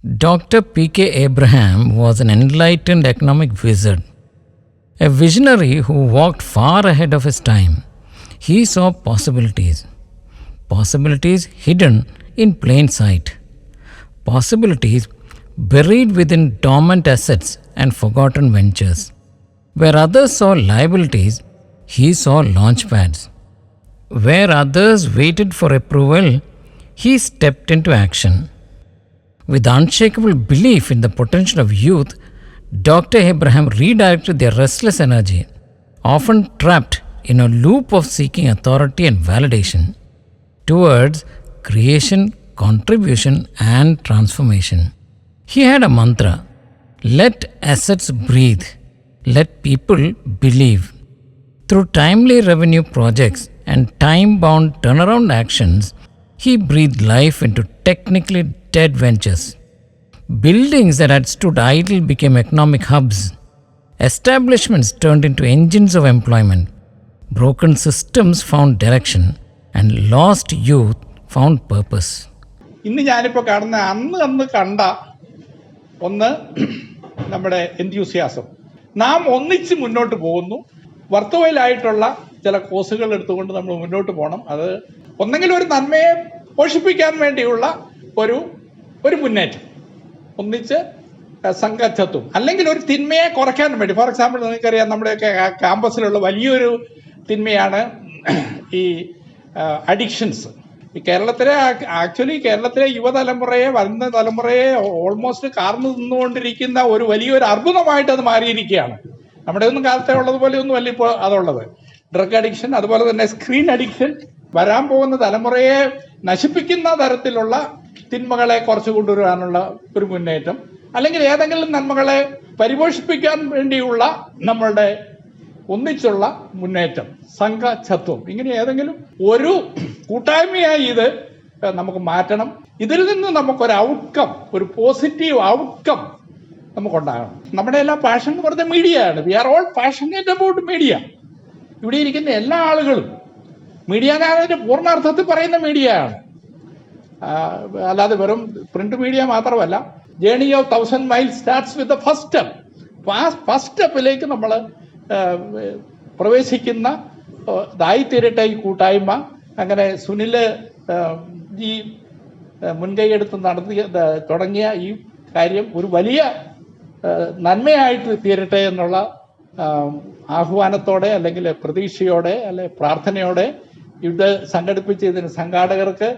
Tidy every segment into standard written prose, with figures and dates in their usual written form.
Dr. P.K. Abraham was an enlightened economic wizard, a visionary who walked far ahead of his time. He saw possibilities hidden in plain sight, possibilities buried within dormant assets and forgotten ventures. Where others saw liabilities, he saw launchpads. Where others waited for approval, he stepped into action. With unshakable belief in the potential of youth, Dr. Abraham redirected their restless energy, often trapped in a loop of seeking authority and validation, towards creation, contribution, and transformation. He had a mantra: let assets breathe, let people believe. Through timely revenue projects and time bound turnaround actions, he breathed life into technically dead ventures. Buildings that had stood idle became economic hubs. Establishments turned into engines of employment. Broken systems found direction, and lost youth found purpose. ഇന്ന് ഞാനിപ്പോൾ കാണുന്ന അന്ന് കണ്ട ഒന്ന് നമ്മുടെ എൻത്യൂസിയാസം. നാം ഒന്നിച്ച് മുന്നോട്ട് പോകുന്നു. വർത്തവയിലായിട്ടുള്ള ചില കോഴ്സുകൾ എടുത്തുകൊണ്ട് നമ്മൾ മുന്നോട്ട് പോകണം. അത് ഒന്നെങ്കിലും ഒരു നന്മയെ പോഷിപ്പിക്കാൻ വേണ്ടിയുള്ള ഒരു മുന്നേറ്റം, ഒന്നിച്ച് സംഘത്വം, അല്ലെങ്കിൽ ഒരു തിന്മയെ കുറയ്ക്കാൻ വേണ്ടി. ഫോർ എക്സാമ്പിൾ, നിങ്ങൾക്കറിയാം, നമ്മുടെയൊക്കെ ക്യാമ്പസിലുള്ള വലിയൊരു തിന്മയാണ് ഈ അഡിക്ഷൻസ്. ഈ കേരളത്തിലെ യുവതലമുറയെ, വരുന്ന തലമുറയെ ഓൾമോസ്റ്റ് കാർന്നു നിന്നുകൊണ്ടിരിക്കുന്ന ഒരു വലിയൊരു അർബുദമായിട്ട് അത് മാറിയിരിക്കുകയാണ്. നമ്മുടെ ഒന്നും കാലത്തെ ഉള്ളതുപോലെ ഒന്നും അല്ല ഇപ്പോൾ അതുള്ളത്. ഡ്രഗ് അഡിക്ഷൻ, അതുപോലെ തന്നെ സ്ക്രീൻ അഡിക്ഷൻ, വരാൻ പോകുന്ന തലമുറയെ നശിപ്പിക്കുന്ന തരത്തിലുള്ള തിന്മകളെ കുറച്ചു കൊണ്ടുവരാനുള്ള ഒരു മുന്നേറ്റം, അല്ലെങ്കിൽ ഏതെങ്കിലും നന്മകളെ പരിപോഷിപ്പിക്കാൻ വേണ്ടിയുള്ള നമ്മളുടെ ഒന്നിച്ചുള്ള മുന്നേറ്റം, സംഘചത്വം, ഇങ്ങനെ ഏതെങ്കിലും ഒരു കൂട്ടായ്മയായി ഇത് നമുക്ക് മാറ്റണം. ഇതിൽ നിന്ന് നമുക്കൊരു ഔട്ട്കം, ഒരു പോസിറ്റീവ് ഔട്ട്കം നമുക്കുണ്ടാകണം. നമ്മുടെ എല്ലാ പാഷൻ എന്ന് പറഞ്ഞ മീഡിയയാണ്. We are all passionate about media. ഇവിടെ ഇരിക്കുന്ന എല്ലാ ആളുകളും മീഡിയ എന്നതിന്റെ പൂർണ്ണാർത്ഥത്തിൽ പറയുന്ന മീഡിയയാണ്, അല്ലാതെ വെറും പ്രിന്റ് മീഡിയ മാത്രമല്ല. Journey of 1000 miles starts with the first step. First സ്റ്റെപ്പിലേക്ക് നമ്മൾ പ്രവേശിക്കുന്ന ഇതായിത്തീരട്ടെ ഈ കൂട്ടായ്മ. അങ്ങനെ സുനില് ഈ മുൻകൈയെടുത്ത് തുടങ്ങിയ ഈ കാര്യം ഒരു വലിയ നന്മയായിട്ട് തീരട്ടെ എന്നുള്ള ആഹ്വാനത്തോടെ, അല്ലെങ്കിൽ പ്രതീക്ഷയോടെ, അല്ലെ പ്രാർത്ഥനയോടെ ഇത് സംഘടിപ്പിച്ച ഇതിന് സംഘാടകർക്ക്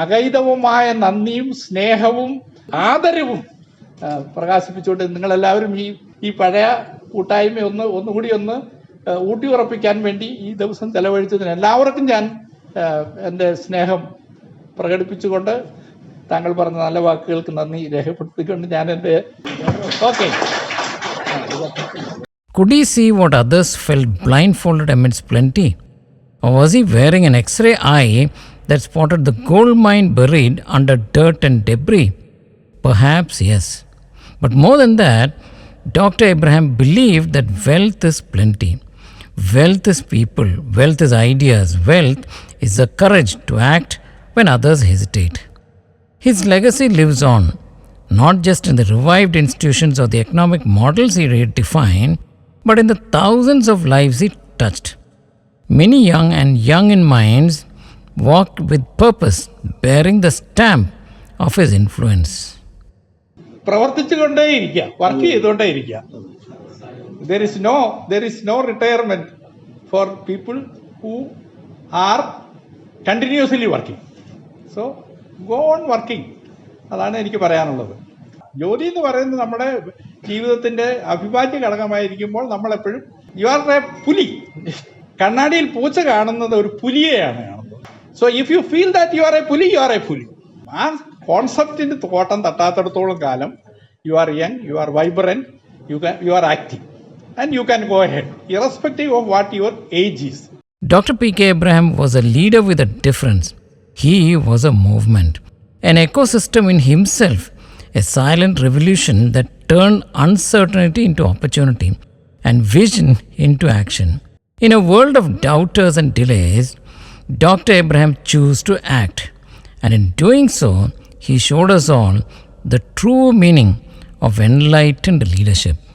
അഗൈതവുമായ നന്ദിയും സ്നേഹവും ആദരവും പ്രകാശിപ്പിച്ചുകൊണ്ട് നിങ്ങളെല്ലാവരും ഈ പഴയ കൂട്ടായ്മ ഒന്നുകൂടി ഊട്ടി ഉറപ്പിക്കാൻ വേണ്ടി ഈ ദിവസം ചെലവഴിച്ചതിന് എല്ലാവർക്കും ഞാൻ എൻ്റെ സ്നേഹം പ്രകടിപ്പിച്ചുകൊണ്ട് താങ്കൾ പറഞ്ഞ നല്ല വാക്കുകൾക്ക് നന്ദി രേഖപ്പെടുത്തിക്കൊണ്ട് ഞാൻ എൻ്റെ okay. Could he see what others felt blindfolded amidst plenty? Or was he wearing an X-ray eye that spotted the gold mine buried under dirt and debris? Perhaps yes. But more than that, Dr. Abraham believed that wealth is plenty. Wealth is people, wealth is ideas, wealth is the courage to act when others hesitate. His legacy lives on, not just in the revived institutions or the economic models he redefined, but in the thousands of lives he touched. Many young and young in minds walked with purpose, bearing the stamp of his influence. പ്രവർത്തിച്ചുകൊണ്ടേയിരിക്കുക, work ചെയ്തുകൊണ്ടേയിരിക്കുക. There is no retirement for people who are continuously working. So go on working. അതാണ് എനിക്ക് പറയാനുള്ളത്. ജോലി എന്ന് പറയുന്നത് നമ്മുടെ ജീവിതത്തിന്റെ അവിഭാജ്യ ഘടകമായിരിക്കുമ്പോൾ നമ്മളെപ്പോഴും യു ആർ എ പുലി. കണ്ണാടിയിൽ പൂച്ച കാണുന്നത് ഒരു പുലിയെയാണ് കാണുന്നത്. So if you feel that you are A പുലി, യു ആർ എ പുലി. ആ കോൺസെപ്റ്റിന്റെ കോട്ടം തട്ടാത്തടത്തോളം കാലം you are young, you are vibrant, you are active, and you can go ahead irrespective of what your age is. Dr. P.K. Abraham was a leader with a difference. He was a movement, an ecosystem in himself, a silent revolution that turned uncertainty into opportunity and vision into action. In a world of doubters and delays, Dr. Abraham chose to act, and in doing so, he showed us all the true meaning of enlightened leadership.